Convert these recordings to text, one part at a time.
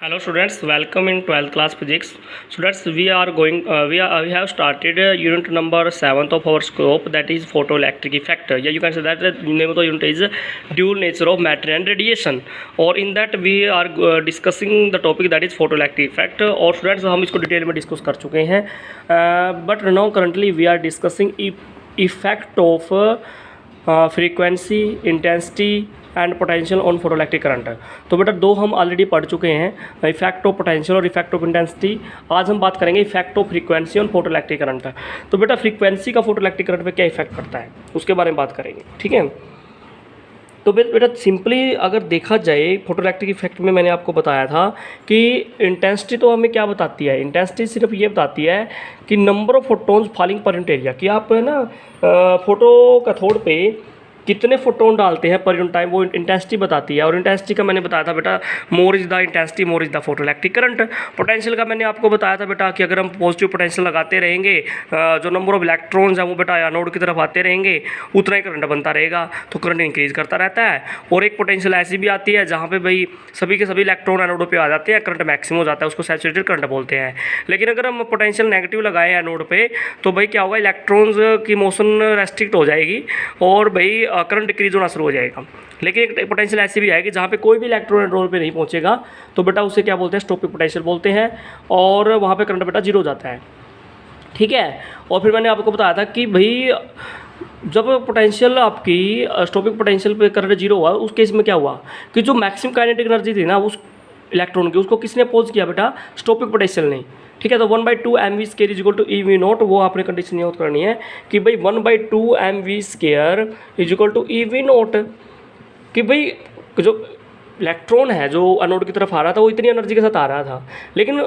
Hello students, welcome in 12th class physics. Students, we have started unit number 7th of our scope, that is photoelectric effect. Yeah, you can say that the name of the unit is dual nature of matter and radiation, or in that we are discussing the topic that is photoelectric effect. और students हम इसको detail में discuss कर चुके हैं, but now currently we are discussing effect of frequency, intensity and potential on photoelectric current. तो बेटा दो हम ऑलरेडी पढ़ चुके हैं, इफेक्ट ऑफ पोटेंशियल और इफेक्ट ऑफ इंटेंसिटी। आज हम बात करेंगे effect of frequency on photoelectric current. तो बेटा फ्रीक्वेंसी का फोटोइलेक्ट्रिक करंट पे क्या इफेक्ट पड़ता है उसके बारे में बात करेंगे, ठीक है। तो बेटा सिंपली अगर देखा जाए फोटोइलेक्ट्रिक इफेक्ट में मैंने आपको बताया था कि इंटेंसिटी तो हमें क्या बताती है, इंटेंसिटी सिर्फ ये बताती है कि number of photons falling per unit area, कि आप है ना फोटो कैथोड पे कितने फोटोन डालते हैं पर यूनिट टाइम, वो इंटेंसिटी बताती है। और इंटेंसिटी का मैंने बताया था बेटा more is the intensity more is the photoelectric current. Potential का मैंने आपको बताया था बेटा कि अगर हम पॉजिटिव पोटेंशियल लगाते रहेंगे, जो नंबर ऑफ इलेक्ट्रॉन्स हैं वो बेटा एनोड की तरफ आते रहेंगे, उतना ही करंट बनता रहेगा, तो करंट इंक्रीज करता रहता है। और एक पोटेंशियल ऐसी भी आती है जहाँ पे भाई सभी के सभी इलेक्ट्रॉन एनोड पे आ जाते हैं, करंट मैक्सिमम हो जाता है, उसको सैचुरेटेड करंट बोलते हैं। लेकिन अगर हम पोटेंशियल नेगेटिव लगाएं एनोड पे तो भाई क्या होगा, इलेक्ट्रॉन्स की मोशन रेस्ट्रिक्ट हो जाएगी और भाई करंट डिक्रीज होना शुरू हो जाएगा। लेकिन एक पोटेंशियल ऐसी भी है कि जहाँ पे कोई भी इलेक्ट्रॉन एनोड पे नहीं पहुँचेगा, तो बेटा उसे क्या बोलते हैं, स्टॉपिंग पोटेंशियल बोलते हैं, और वहाँ पे करंट बेटा जीरो हो जाता है, ठीक है। और फिर मैंने आपको बताया था कि भाई जब पोटेंशियल आपकी स्टॉपिंग पोटेंशियल पे करंट जीरो हुआ, उस केस में क्या हुआ कि जो मैक्सिमम काइनेटिक एनर्जी थी ना उस इलेक्ट्रॉन की, उसको किसने अपोज किया बेटा, स्टॉपिंग पोटेंशियल ने, ठीक है। तो 1/2 mv square is equal to E V naught, वो आपने कंडीशन नोट करनी है कि भाई 1/2 mv square is equal to E V naught, कि भाई जो इलेक्ट्रॉन है जो एनोड की तरफ आ रहा था वो इतनी एनर्जी के साथ आ रहा था, लेकिन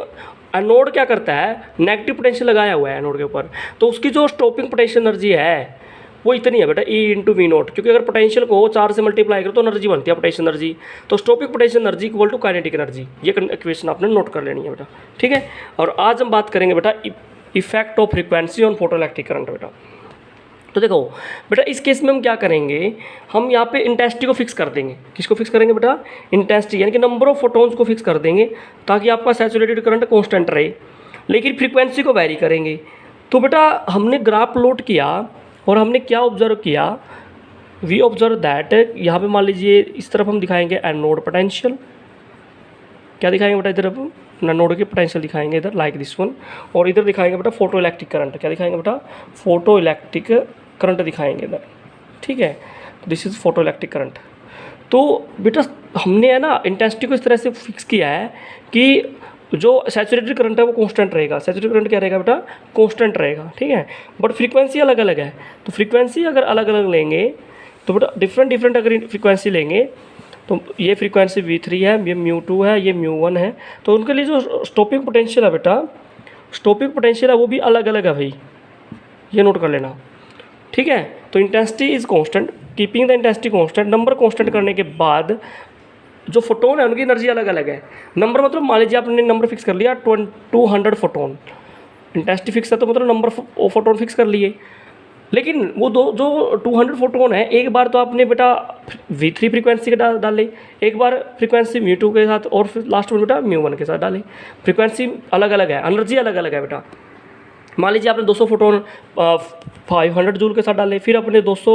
एनोड क्या करता है, नेगेटिव पोटेंशियल लगाया हुआ है एनोड के ऊपर, तो उसकी जो स्टॉपिंग पोटेंशियल एनर्जी है वो इतनी है बेटा ई इंटू वी नॉट, क्योंकि अगर पोटेंशियल को 4 से मल्टीप्लाई करो तो एनर्जी बनती है पोटेंशियल एनर्जी, तो stopping potential energy equal to kinetic energy. ये इक्वेशन आपने नोट कर लेनी है बेटा, ठीक है। और आज हम बात करेंगे बेटा effect of frequency on photoelectric current बेटा। तो देखो बेटा इस केस में हम क्या करेंगे, हम यहाँ पे इंटेंसिटी को फिक्स कर देंगे। किसको फिक्स करेंगे बेटा, इंटेंसिटी, यानी कि नंबर ऑफ फोटोन्स को फिक्स कर देंगे ताकि आपका सैचुरेटेड करंट कॉन्स्टेंट रहे, लेकिन फ्रीक्वेंसी को वैरी करेंगे। तो बेटा हमने ग्राफ प्लॉट किया और हमने क्या ऑब्जर्व किया, वी ऑब्जर्व दैट, यहाँ पे मान लीजिए इस तरफ हम दिखाएंगे एनोड पोटेंशियल, क्या दिखाएंगे बेटा, इधर एनोड की पोटेंशियल दिखाएंगे इधर लाइक दिस वन, और इधर दिखाएंगे बेटा फोटो इलेक्ट्रिक करंट, क्या दिखाएंगे बेटा, फोटो इलेक्ट्रिक करंट दिखाएंगे इधर, ठीक है। This is photo electric current. तो बेटा हमने है ना इंटेंसिटी को इस तरह से फिक्स किया है कि जो सैचुरेटेड करंट है वो कांस्टेंट रहेगा, सैचुरेटेड करंट क्या रहेगा बेटा, कांस्टेंट रहेगा, ठीक है। बट फ्रीक्वेंसी अलग अलग है, तो फ्रीक्वेंसी अगर अलग अलग लेंगे तो बेटा डिफरेंट अगर फ्रीक्वेंसी लेंगे, तो ये फ्रीक्वेंसी v3 है, ये μ2 है, ये μ1 है, तो उनके लिए जो स्टॉपिंग पोटेंशियल है बेटा, स्टॉपिंग पोटेंशियल है वो भी अलग अलग है भाई, ये नोट कर लेना, ठीक है। तो intensity is constant, keeping the intensity constant, number constant करने के बाद जो फोटोन है उनकी एनर्जी अलग अलग है। नंबर मतलब मान लीजिए आपने नंबर फिक्स कर लिया 200 फोटोन, इंटेंसिटी फिक्स है तो मतलब नंबर फोटोन फिक्स कर लिए, लेकिन वो जो 200 फोटोन है एक बार तो आपने बेटा v3 फ्रीक्वेंसी के डाले, एक बार फ्रीक्वेंसी μ2 के साथ, और फिर लास्ट में बेटा μ1 के साथ डाले। फ्रीक्वेंसी अलग अलग है, एनर्जी अलग अलग है बेटा। मान लीजिए आपने 200 फोटोन 500 जूल के साथ डाले, फिर अपने 200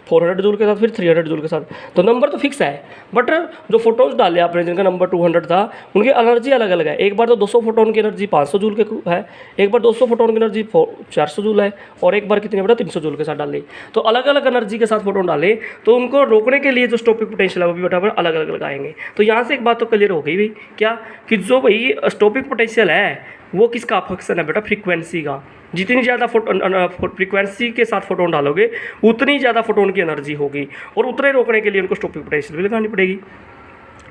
400 जूल के साथ, फिर 300 जूल के साथ, तो नंबर तो फिक्स है, बट जो फोटोन्स डाले आपने जिनका नंबर 200 था उनकी एनर्जी अलग अलग है। एक बार तो 200 फोटोन की एनर्जी 500 जूल के है, एक बार 200 फोटोन की एनर्जी 400 जूल है, और एक बार कितने बेटा 300 जूल के साथ डाले। तो अलग अलग एनर्जी के साथ फोटोन डाले, तो उनको रोकने के लिए जो स्टॉपिंग पोटेंशियल है वो भी बेटा अलग अलग लगाएंगे। तो यहाँ से एक बात तो क्लियर हो गई भाई, क्या कि जो भाई स्टॉपिंग पोटेंशियल है वो किसका फंक्शन है बेटा, फ्रीक्वेंसी का। जितनी ज़्यादा फ्रीक्वेंसी के साथ फोटोन डालोगे उतनी ज़्यादा फोटोन की एनर्जी होगी, और उतने रोकने के लिए उनको स्टॉपिंग पोटेंशियल भी लगानी पड़ेगी।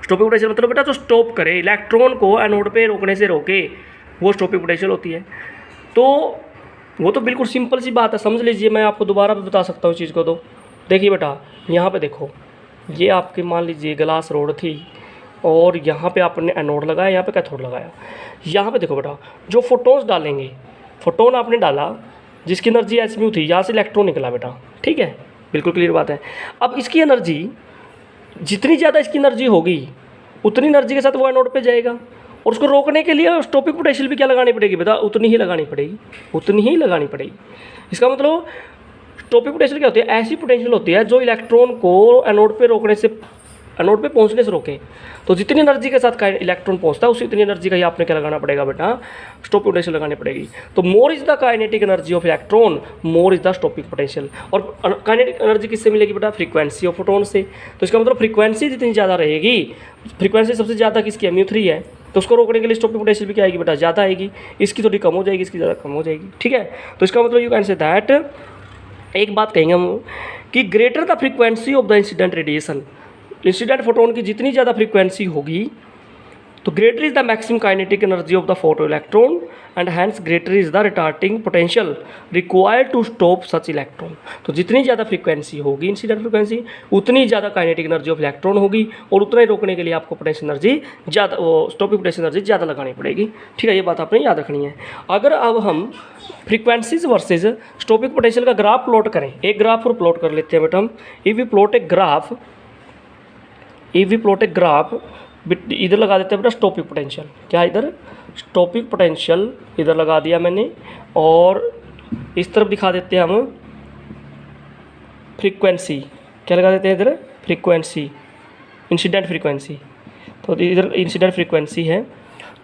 स्टॉपिंग पोटेंशियल मतलब बेटा जो स्टॉप करे, इलेक्ट्रॉन को एनोड पे रोकने से रोके, वो स्टॉपिंग पोटेंशियल होती है। तो वो तो बिल्कुल सिंपल सी बात है, समझ लीजिए, मैं आपको दोबारा भी बता सकता हूँ इस चीज़ को। तो देखिए बेटा यहाँ पे देखो, ये आपके मान लीजिए ग्लास रोड थी, और यहाँ पे आपने एनोड लगाया, यहाँ पे कैथोड लगाया। यहाँ पे देखो बेटा जो फोटोन्स डालेंगे, फोटोन आपने डाला जिसकी एनर्जी एच म्यू थी, यहाँ से इलेक्ट्रॉन निकला बेटा, ठीक है, बिल्कुल क्लियर बात है। अब इसकी एनर्जी जितनी ज़्यादा इसकी एनर्जी होगी उतनी एनर्जी के साथ वो एनोड पे जाएगा, और उसको रोकने के लिए स्टॉपिंग पोटेंशियल भी क्या लगानी पड़ेगी बेटा, उतनी ही लगानी पड़ेगी, उतनी ही लगानी पड़ेगी। इसका मतलब स्टॉपिंग पोटेंशियल क्या होती है, ऐसी पोटेंशियल होती है जो इलेक्ट्रॉन को एनोड पे रोकने से, एनोड पे पहुंचने से रोके। तो जितनी एनर्जी के साथ इलेक्ट्रॉन पहुंचता है उसी उतनी एनर्जी का ही आपने क्या लगाना पड़ेगा बेटा, स्टॉपिंग पोटेंशियल लगानी पड़ेगी। तो more is the kinetic energy of electron, more is the stopping potential. और काइनेटिक एनर्जी किससे मिलेगी बेटा, फ्रीक्वेंसी ऑफ फोटोन से। तो इसका मतलब फ्रीक्वेंसी जितनी ज़्यादा रहेगी, फ्रीक्वेंसी सबसे ज़्यादा किसकी है, μ3 है, तो उसको रोकने के लिए स्टॉपिंग पोटेंशियल भी क्या आएगी बेटा, ज़्यादा आएगी। इसकी थोड़ी कम हो जाएगी, इसकी ज़्यादा कम हो जाएगी, ठीक है। तो इसका मतलब यू कैन से दैट, एक बात कहेंगे हम कि greater the frequency of the incident radiation, incident photon की जितनी ज़्यादा फ्रीक्वेंसी होगी तो greater is the maximum kinetic energy of the photo electron and hence greater is the retarding potential required to stop such electron. तो जितनी ज़्यादा frequency होगी incident frequency, उतनी ज़्यादा काइनेटिक एनर्जी ऑफ इलेक्ट्रॉन होगी और उतना ही रोकने के लिए आपको पोटेंशियल एनर्जी ज़्यादा, वो स्टॉपिंग पोटेंशियल एनर्जी ज़्यादा लगानी पड़ेगी, ठीक है। ये बात आपने याद रखनी है। अगर अब हम फ्रीक्वेंसीज वर्सेज स्टॉपिंग पोटेंशियल का ग्राफ प्लॉट करें, एक ग्राफ और प्लॉट कर लेते हैं बेटा हम। If we plot a graph, इधर लगा देते हैं बेटा स्टॉपिंग पोटेंशियल, क्या इधर स्टॉपिंग पोटेंशियल इधर लगा दिया मैंने, और इस तरफ दिखा देते हैं हम फ्रीक्वेंसी, क्या लगा देते हैं इधर, फ्रीक्वेंसी, इंसिडेंट फ्रीक्वेंसी। तो इधर इंसिडेंट फ्रीक्वेंसी है।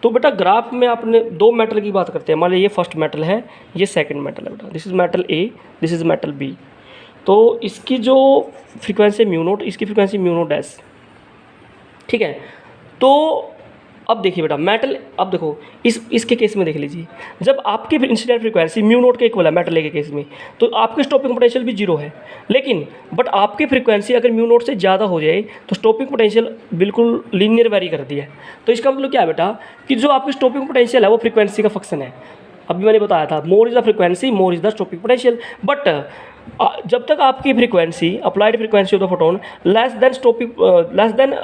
तो बेटा ग्राफ में आपने दो मेटल की बात करते हैं, मान लीजिए ये फर्स्ट मेटल है, ये सेकंड मेटल है बेटा, this is metal A, this is metal B. तो इसकी जो फ्रीक्वेंसी म्यू नोट, इसकी फ्रीक्वेंसी म्यू नोट डैश, ठीक है। तो अब देखिए बेटा मेटल, अब देखो इसके केस में देख लीजिए, जब आपकी इंसिडेंट फ्रीक्वेंसी म्यू नोट के इक्वल है मेटल ए के केस में, तो आपकी स्टॉपिंग पोटेंशियल भी जीरो है। लेकिन बट आपकी फ्रीक्वेंसी अगर म्यू नोट से ज़्यादा हो जाए तो स्टॉपिंग पोटेंशियल बिल्कुल लीनियर वेरी कर दिया है। तो इसका मतलब क्या है बेटा कि जो आपकी स्टॉपिंग पोटेंशियल है वो फ्रीक्वेंसी का फंक्शन है। अभी मैंने बताया था मोर is the frequency, more is the stopping potential. But जब तक आपकी frequency, applied frequency of the photon less than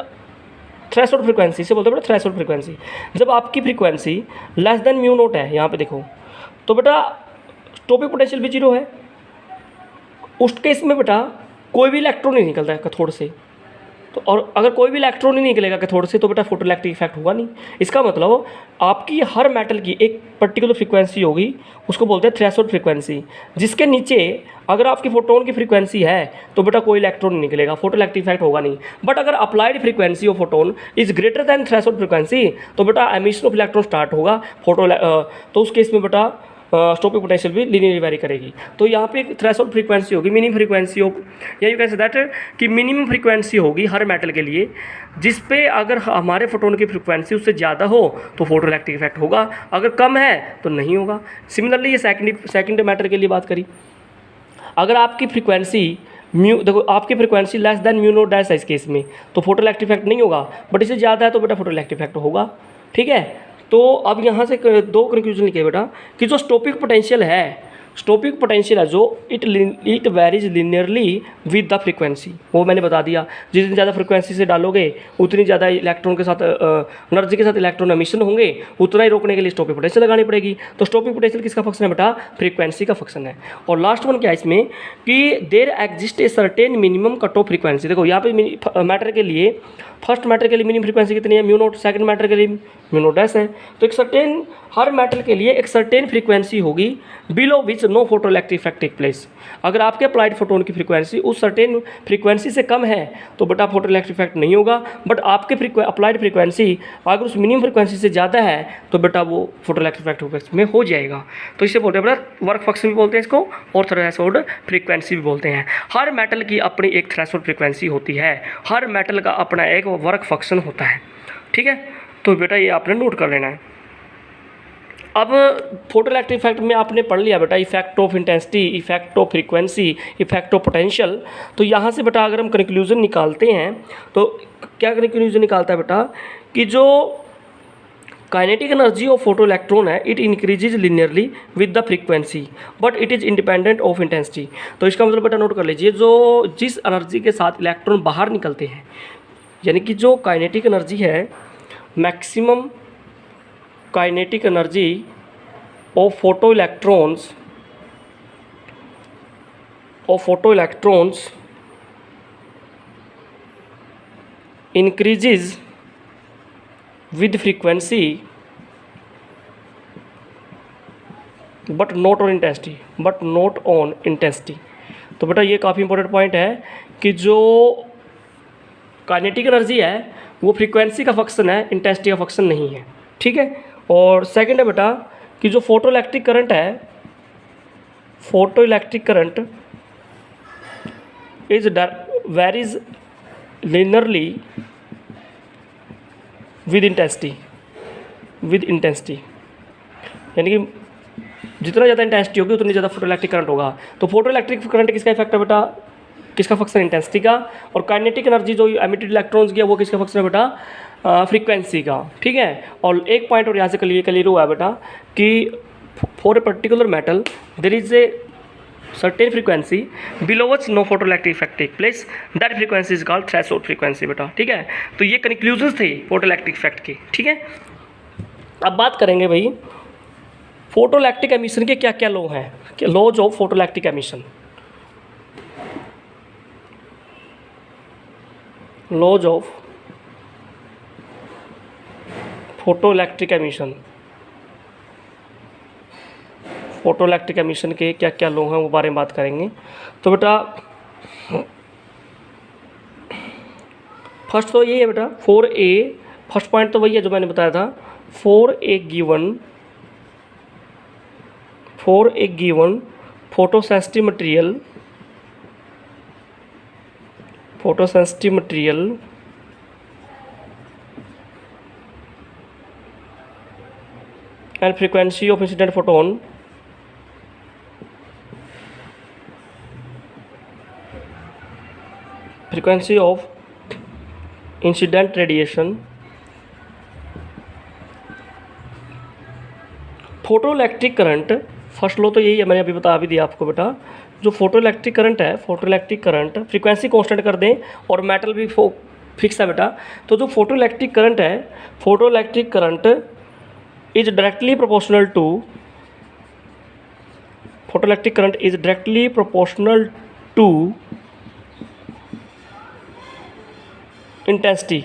threshold frequency से बोलते हैं बेटा, थ्रेशोल्ड फ्रीक्वेंसी, जब आपकी frequency less than mu naught है, यहाँ पे देखो, तो बेटा स्टॉपिंग पोटेंशियल भी जीरो है। उस केस में बेटा कोई भी इलेक्ट्रॉन नहीं निकलता है कैथोड से, तो और अगर कोई भी इलेक्ट्रॉन नहीं निकलेगा कैथोड से तो बेटा फोटोइलेक्ट्रिक इफेक्ट होगा नहीं। इसका मतलब आपकी हर मेटल की एक पर्टिकुलर फ्रीक्वेंसी होगी, उसको बोलते हैं थ्रेशोल्ड फ्रीक्वेंसी, जिसके नीचे अगर आपकी फोटोन की फ्रीक्वेंसी है तो बेटा कोई इलेक्ट्रॉन नहीं निकलेगा, फोटोइलेक्ट्रिक इफेक्ट होगा नहीं। बट अगर applied frequency of photon is greater than threshold frequency तो बेटा एमिशन ऑफ इलेक्ट्रॉन स्टार्ट होगा, तो उस केस में बेटा स्टॉपिंग पोटेंशियल भी लीनियरली वेरी करेगी। तो यहाँ पे एक थ्रेशोल्ड फ्रीक्वेंसी होगी, मिनिमम फ्रीक्वेंसी ऑफ, या यू कैन से दैट कि मिनिमम फ्रीक्वेंसी होगी हर मेटल के लिए, जिस पे अगर हमारे फोटोन की फ्रीक्वेंसी उससे ज़्यादा हो तो फोटोइलेक्ट्रिक इफेक्ट होगा, अगर कम है तो नहीं होगा। सिमिलरली ये सेकंड मैटर के लिए बात करी, अगर आपकी फ्रीक्वेंसी देखो आपकी frequency less than mu naught dash है इस केस में, तो फोटोइलेक्ट्रिक इफेक्ट नहीं होगा, बट इससे ज़्यादा है तो बेटा फोटोइलेक्ट्रिक इफेक्ट होगा, ठीक है। तो अब यहाँ से दो कंक्लूजन लिखे बेटा कि जो स्टॉपिंग पोटेंशियल है, स्टॉपिंग पोटेंशियल है जो it varies linearly with the frequency, वो मैंने बता दिया, जितनी ज़्यादा फ्रीक्वेंसी से डालोगे उतनी ज़्यादा इलेक्ट्रॉन के साथ एनर्जी के साथ इलेक्ट्रॉन एमिशन होंगे, उतना ही रोकने के लिए स्टॉपिंग पोटेंशियल लगानी पड़ेगी। तो स्टॉपिंग पोटेंशियल किसका फंक्शन है बेटा, फ्रीक्वेंसी का फंक्शन है। और लास्ट वन क्या है इसमें कि there exist a certain minimum cut off frequency. देखो यहाँ पे मैटर के लिए, फर्स्ट मैटर के लिए मिनिमम फ्रीक्वेंसी कितनी है, म्यू नोट, सेकंड मैटर के लिए म्यू नोट डैश है। तो एक सर्टेन, हर मैटर के लिए एक सर्टेन फ्रीक्वेंसी होगी below which no photoelectric effect take place. अगर आपके अप्लाइड फोटोन की फ्रीक्वेंसी उस सर्टेन फ्रीक्वेंसी से कम है तो बेटा फोटोइलेक्ट्रिक इफेक्ट नहीं होगा, बट आपके अप्लाइड फ्रीक्वेंसी अगर उस मिनिमम फ्रीक्वेंसी से ज़्यादा है तो बेटा वो फोटोइलेक्ट्रिक इफेक्ट में हो जाएगा। तो इसे बोलते हैं बेटा वर्क फंक्शन भी बोलते हैं इसको, और थ्रेशोल्ड फ्रीक्वेंसी भी बोलते हैं। हर मेटल की अपनी एक थ्रेशोल्ड फ्रीक्वेंसी होती है, हर मेटल का अपना एक वर्क फंक्शन होता है, ठीक है। तो बेटा ये आपने नोट कर लेना है। अब फोटोइलेक्ट्रिक इफेक्ट में आपने पढ़ लिया बेटा effect of intensity, effect of frequency, effect of potential. तो यहाँ से बेटा अगर हम कंक्लूजन निकालते हैं तो क्या कंक्लूजन निकालता है बेटा कि जो kinetic energy of photo electron है it increases linearly with the frequency but it is independent of intensity. तो इसका मतलब बेटा नोट कर लीजिए, जो जिस एनर्जी के साथ इलेक्ट्रॉन बाहर निकलते हैं, यानी कि जो काइनेटिक एनर्जी है, maximum kinetic energy of photo electrons increases with frequency but not on intensity, but not on intensity. तो बेटा ये काफ़ी इंपॉर्टेंट पॉइंट है कि जो काइनेटिक एनर्जी है वो फ्रीक्वेंसी का फंक्शन है, इंटेंसिटी का फंक्शन नहीं है, ठीक है। और सेकंड है बेटा कि जो फोटो इलेक्ट्रिक करंट है, photo electric current is varies linearly with intensity, with intensity, यानी कि जितना ज़्यादा इंटेंसिटी होगी उतनी ज़्यादा फोटो इलेक्ट्रिक करंट होगा। तो फोटो इलेक्ट्रिक करंट किसका इफेक्ट है बेटा, किसका फंक्शन, इंटेंसिटी का। और काइनेटिक एनर्जी जो एमिटेड इलेक्ट्रॉन्स की है वो किसका फंक्शन है बेटा, फ्रीक्वेंसी का, ठीक है। और एक पॉइंट और यहाँ से क्लियर हुआ है बेटा कि for a particular metal there is a certain frequency below which no photo electric effect take place, that frequency is called threshold frequency बेटा, ठीक है। तो ये कंक्लूजन्स थे फोटो इलेक्ट्रिक इफेक्ट के, ठीक है। अब बात करेंगे भाई फोटो इलेक्ट्रिक एमिशन के क्या क्या लॉ हैं, laws of photo electric emission. Laws of photo electric emission, photo electric emission के क्या क्या लॉ हैं वो बारे में बात करेंगे। तो बेटा फर्स्ट तो ये है बेटा फॉर ए, फर्स्ट पॉइंट तो वही है जो मैंने बताया था, for a given photo sensitive material, photo sensitive material and frequency of incident photon frequency of incident radiation, photo electric current, first लो तो यही है, मैंने अभी बता भी दिया आपको बेटा। जो फोटो इलेक्ट्रिक करंट है, photo electric current frequency constant कर दें और मेटल भी फिक्स है बेटा। तो जो फोटो इलेक्ट्रिक करंट है, photo electric current is directly proportional to, photoelectric current is directly proportional to intensity।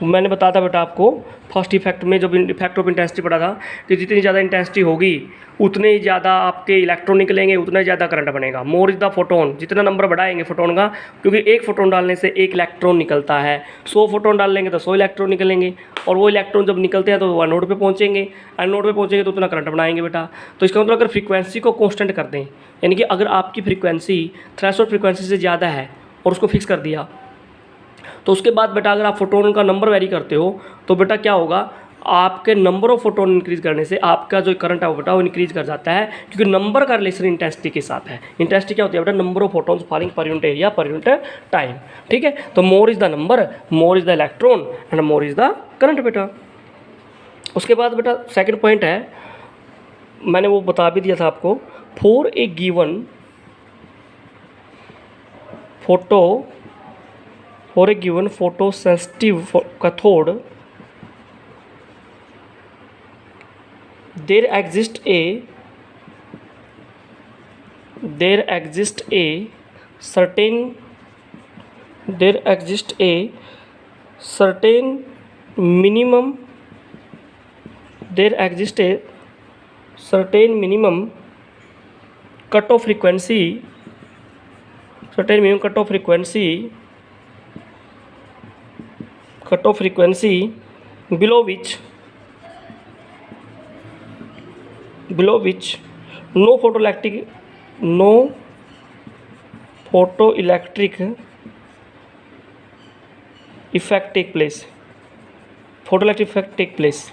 मैंने बताया था बेटा आपको फर्स्ट इफेक्ट में, जब इफेक्ट ऑफ इंटेंसिटी पढ़ा था कि जितनी ज़्यादा इंटेंसिटी होगी उतने ही ज़्यादा आपके इलेक्ट्रॉन निकलेंगे, उतना ही ज़्यादा करंट बनेगा। मोर इज़ द फोटोन, जितना नंबर बढ़ाएंगे फोटोन का, क्योंकि एक फोटोन डालने से एक इलेक्ट्रॉन निकलता है, 100 फोटोन डाल लेंगे तो 100 इलेक्ट्रॉन निकलेंगे, और वो इलेक्ट्रॉन जब निकलते हैं तो वो एनोड पे पहुंचेंगे, एनोड पे पहुंचेंगे तो उतना करंट बनाएंगे बेटा। तो इसका मतलब अगर फ्रीक्वेंसी को कांस्टेंट कर दें, यानी कि अगर आपकी फ्रीक्वेंसी थ्रेशोल्ड फ्रीक्वेंसी से ज़्यादा है और उसको फिक्स कर दिया, तो उसके बाद बेटा अगर आप फोटोन का नंबर वेरी करते हो तो बेटा क्या होगा, आपके नंबर ऑफ फोटोन इंक्रीज करने से आपका जो करंट है वो बेटा वो इंक्रीज कर जाता है, क्योंकि नंबर का रिलेशन इंटेंसिटी के साथ है। इंटेंसिटी क्या होती है बेटा, number of photons falling per unit area per unit time, ठीक है। तो more is the number, more is the electron and more is the current बेटा। उसके बाद बेटा सेकंड पॉइंट है, मैंने वो बता भी दिया था आपको, for a given photo sensitive cathode there exists a certain minimum cutoff frequency, below which no photoelectric effect take place, photoelectric effect take place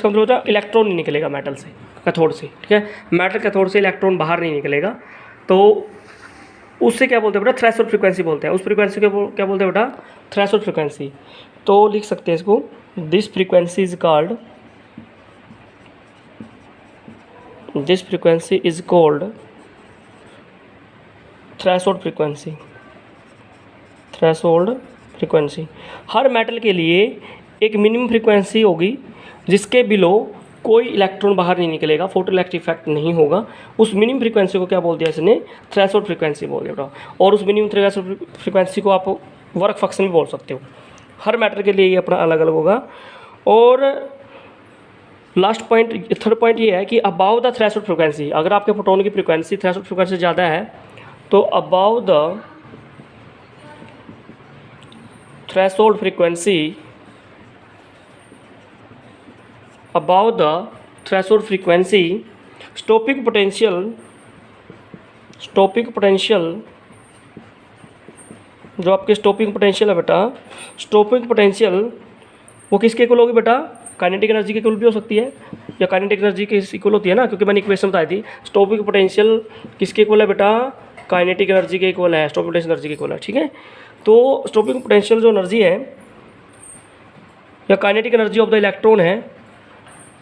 का मतलब होता है इलेक्ट्रॉन नहीं निकलेगा मेटल से, कैथोड से, ठीक है। मेटल कैथोड से इलेक्ट्रॉन बाहर नहीं निकलेगा, तो उससे क्या बोलते हैं बेटा, थ्रेशोल्ड फ्रीक्वेंसी बोलते हैं। उस फ्रीक्वेंसी को क्या बोलते हैं बेटा, थ्रेशोल्ड फ्रीक्वेंसी। तो लिख सकते हैं इसको, this frequency is called threshold frequency. Her metal के लिए एक मिनिमम फ्रीक्वेंसी होगी जिसके बिलो कोई इलेक्ट्रॉन बाहर नहीं निकलेगा, फोटो इलेक्ट्रिक इफेक्ट नहीं होगा। उस मिनिमम फ्रीक्वेंसी को क्या बोल दिया इसने, थ्रेशोल्ड फ्रीक्वेंसी बोल दिया। और उस मिनिमम थ्रेशोल्ड फ्रीक्वेंसी को आप वर्क फंक्शन भी बोल सकते हो। हर मैटर के लिए ये अपना अलग अलग होगा। और लास्ट पॉइंट, थर्ड पॉइंट ये है कि अबाव द थ्रेशोल्ड फ्रिक्वेंसी, अगर आपके फोटोन की फ्रिक्वेंसी थ्रेशोल्ड फ्रिक्वेंसी से ज़्यादा है तो above the threshold frequency, above the threshold frequency stopping potential जो आपके स्टॉपिंग पोटेंशियल है बेटा, स्टॉपिंग पोटेंशियल वो किसके इक्वल होगी बेटा, काइनेटिक एनर्जी के इक्वल भी हो सकती है, या काइनेटिक एनर्जी के इक्वल होती है ना, क्योंकि मैंने इक्वेशन बताई थी। स्टॉपिंग पोटेंशियल किसके इक्वल है बेटा, काइनेटिक एनर्जी के इक्वल है, स्टॉपिंग पोटेंशियल एनर्जी के इक्वल है, ठीक है। तो स्टॉपिंग पोटेंशियल जो एनर्जी है या kinetic energy of the electron है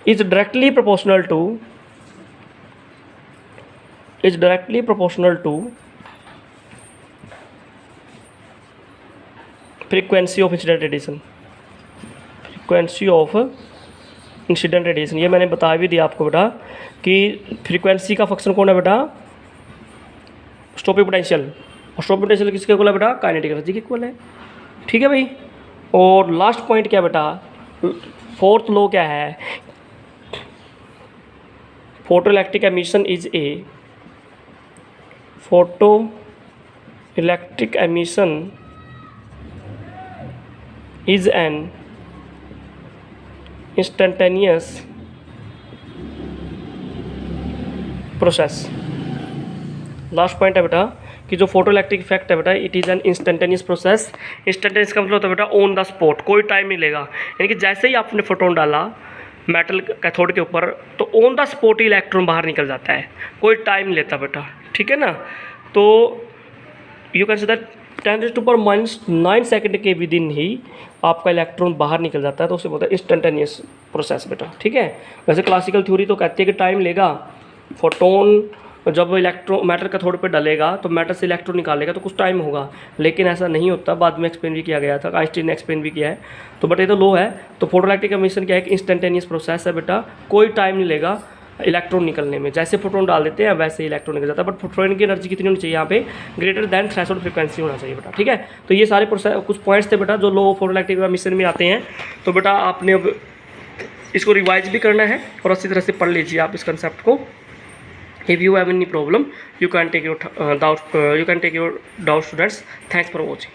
is directly proportional to frequency of incident radiation. ये मैंने बता भी दिया आपको बेटा कि फ्रीक्वेंसी का फंक्शन कौन है बेटा, स्टॉपिंग पोटेंशियल, और स्टॉपिंग पोटेंशियल किसके इक्वल है बेटा, काइनेटिक एनर्जी के इक्वल है, ठीक है भाई। और लास्ट पॉइंट क्या बेटा, फोर्थ लॉ क्या है, photo electric emission is an instantaneous process. Last point है बेटा कि जो फोटो इलेक्ट्रिक इफेक्ट है बेटा, it is an instantaneous process. Instantaneous का मतलब होता है बेटा ऑन द स्पॉट, कोई टाइम नहीं लेगा, यानी कि जैसे ही आपने फोटोन डाला मेटल कैथोड के ऊपर तो on the spot he electron बाहर निकल जाता है, कोई टाइम नहीं लेता बेटा, ठीक है ना। तो you can say that 10⁻⁹ second के विद इन ही आपका इलेक्ट्रॉन बाहर निकल जाता है, तो उसे बोलते हैं इंस्टेंटेनियस प्रोसेस बेटा, ठीक है। वैसे क्लासिकल थ्योरी तो कहती है कि टाइम लेगा, फोटोन जब इलेक्ट्रॉन मैटर कैथोड पे डलेगा तो मैटर से इलेक्ट्रॉन निकालेगा तो कुछ टाइम होगा, लेकिन ऐसा नहीं होता, बाद में एक्सप्लेन भी किया गया था, आइंस्टीन ने एक्सप्लेन भी किया है। तो बट ये तो लो है। तो फोटो इलेक्ट्रिक एमिशन क्या है कि इंस्टेंटेनियस प्रोसेस है बेटा, कोई टाइम नहीं लेगा इलेक्ट्रॉन निकलने में, जैसे फोटोन डाल देते हैं वैसे इलेक्ट्रॉन निकल जाता है। बट फोटोन की एनर्जी कितनी होनी चाहिए यहाँ पे, ग्रेटर दैन थ्रेशोल्ड फ्रीक्वेंसी होना चाहिए बेटा, ठीक है। तो ये सारे प्रोसेस कुछ पॉइंट्स थे बेटा जो लो फोटो इलेक्ट्रिक एमिशन में आते हैं। तो बेटा आपने अब इसको रिवाइज भी करना है और अच्छी तरह से पढ़ लीजिए आप इस कंसेप्ट को। If you have any problem, you can take your doubt students. Thanks for watching.